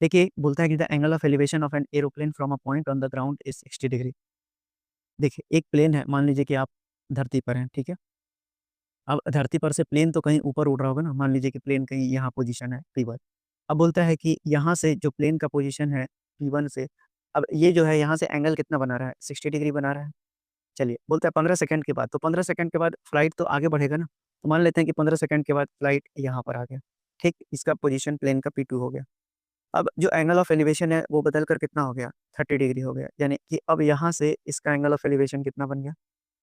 देखिए बोलता है कि the angle of elevation of an aeroplane from a point on the ground is 60 degree. देखिए एक प्लेन है, मान लीजिए कि आप धरती पर हैं, ठीक है? अब धरती पर से प्लेन तो कहीं ऊपर उड़ रहा होगा ना, मान लीजिए कि प्लेन कहीं यहाँ पोजीशन है P1। अब बोलता है कि यहाँ से जो प्लेन का पोजीशन है P1 से, अब ये जो है यहाँ से एंगल कितना बना रहा है? 60 डिग्री बना रहा है। चलिए, बोलता है 15 सेकंड के बाद, तो 15 सेकंड के बाद फ्लाइट तो आगे बढ़ेगा ना, तो मान लेते हैं कि 15 सेकंड के बाद फ्लाइट यहाँ पर आ गया, ठीक? इसका पोजीशन प्लेन का P2 हो गया। अब जो एंगल ऑफ एलिवेशन है वो बदल कर कितना हो गया? 30 डिग्री हो गया। यानी कि अब यहाँ से इसका एंगल ऑफ एलिवेशन कितना बन गया?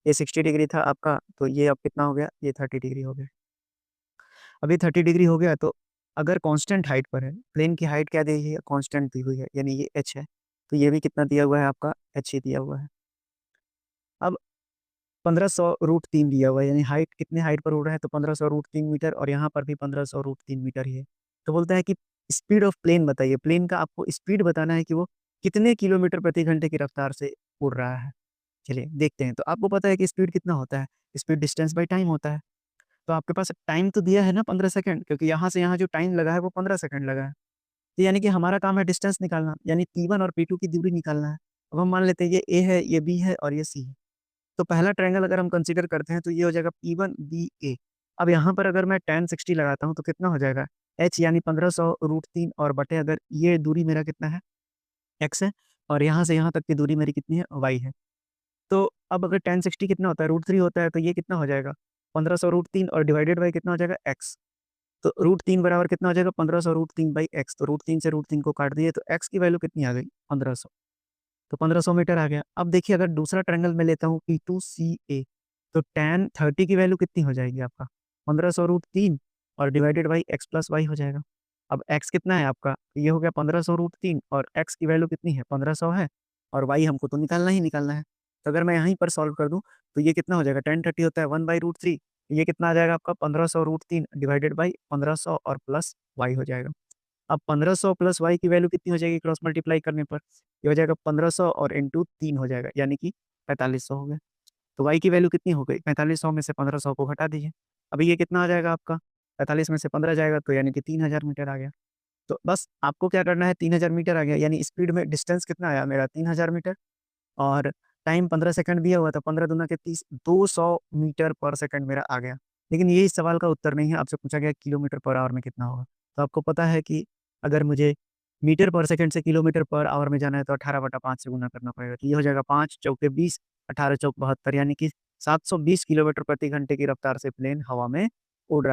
ये 60 डिग्री था आपका, तो ये अब कितना हो गया? ये 30 डिग्री हो गया। अब ये 30 डिग्री हो गया, तो अगर कांस्टेंट हाइट पर है, प्लेन की हाइट क्या दी हुई है? कांस्टेंट दी हुई है, यानी ये h है। तो ये भी कितना दिया हुआ है आपका? h ही दिया हुआ है। अब 1500√3 दिया हुआ है, यानी हाइट कितने हाइट पर उड़ रहा है? तो 1500√3 मीटर, और यहाँ पर भी 1500√3 मीटर ही है। तो बोलता है कि स्पीड ऑफ प्लेन बताइए, प्लेन का आपको स्पीड बताना है कि वो कितने किलोमीटर प्रति घंटे की रफ्तार से उड़ रहा है। चलिए देखते हैं, तो आपको पता है कि स्पीड कितना होता है? स्पीड डिस्टेंस बाय टाइम होता है। तो आपके पास टाइम तो दिया है ना 15 सेकंड, क्योंकि यहाँ से यहाँ जो टाइम लगा है वो 15 सेकंड लगा है। तो यानी कि हमारा काम है डिस्टेंस निकालना, यानी P1 और P2 की दूरी निकालना है। अब हम मान लेते हैं ये A है, ये B है और ये C है। तो पहला ट्रायंगल अगर हम कंसीडर करते हैं तो ये हो जाएगा P1BA। अब यहाँ पर अगर मैं tan 60 लगाता हूँ तो कितना हो जाएगा? h यानी 1500√3, और बटे अगर ये दूरी मेरा कितना है? x है, और यहाँ से यहाँ तक की दूरी मेरी कितनी है? y है। तो अब अगर tan 60 कितना होता है? √3 होता है, तो ये कितना हो जाएगा? 1500√3 और डिवाइडेड बाय कितना हो जाएगा? x। तो √3 बराबर कितना हो जाएगा? 1500√3/x। तो √3 से √3 को काट दिए तो x की वैल्यू कितनी आ गई? 1500। तो 1500 मीटर आ गया। अब देखिए अगर दूसरा ट्रायंगल मैं लेता हूँ P2CA, तो tan 30 की वैल्यू कितनी हो जाएगी आपका? 1500√3 और divided by x plus y हो जाएगा। अब x कितना है आपका? ये हो गया 1500√3, और x की वैल्यू कितनी है? 1500 है, और y हमको तो निकालना ही निकालना है। तो अगर मैं यहीं पर सॉल्व कर दूँ तो ये कितना हो जाएगा? tan 30 होता है 1/√3, ये कितना आ जाएगा आपका? 1500√3 डिवाइडेड बाई 1500 और प्लस y हो जाएगा। अब 1500 प्लस y की वैल्यू कितनी हो जाएगी क्रॉस मल्टीप्लाई करने पर? ये हो जाएगा 1500 और इंटू 3 हो जाएगा, यानी कि 4500 हो गया। तो y की वैल्यू कितनी हो गई? 4500 में से 1500 को घटा दीजिए। अभी ये कितना आ जाएगा आपका? 45 में से 15 जाएगा, तो यानी कि 3000 मीटर आ गया। तो बस आपको क्या करना है? 3000 मीटर आ गया, यानी स्पीड में डिस्टेंस कितना आया मेरा? 3000 मीटर, और टाइम 15 सेकंड दिया हुआ था, 15 दूना के 30, 200 मीटर पर सेकंड मेरा आ गया। लेकिन ये इस सवाल का उत्तर नहीं है, आपसे पूछा गया किलोमीटर पर आवर में कितना होगा। तो आपको पता है कि अगर मुझे मीटर पर सेकंड से किलोमीटर पर आवर में जाना है तो 18/5 से गुना करना पड़ेगा। तो ये हो जाएगा 5 चौके 20, 18 चौक 72, यानी कि 720 किलोमीटर प्रति घंटे की रफ्तार से प्लेन हवा में उड़ रहा है।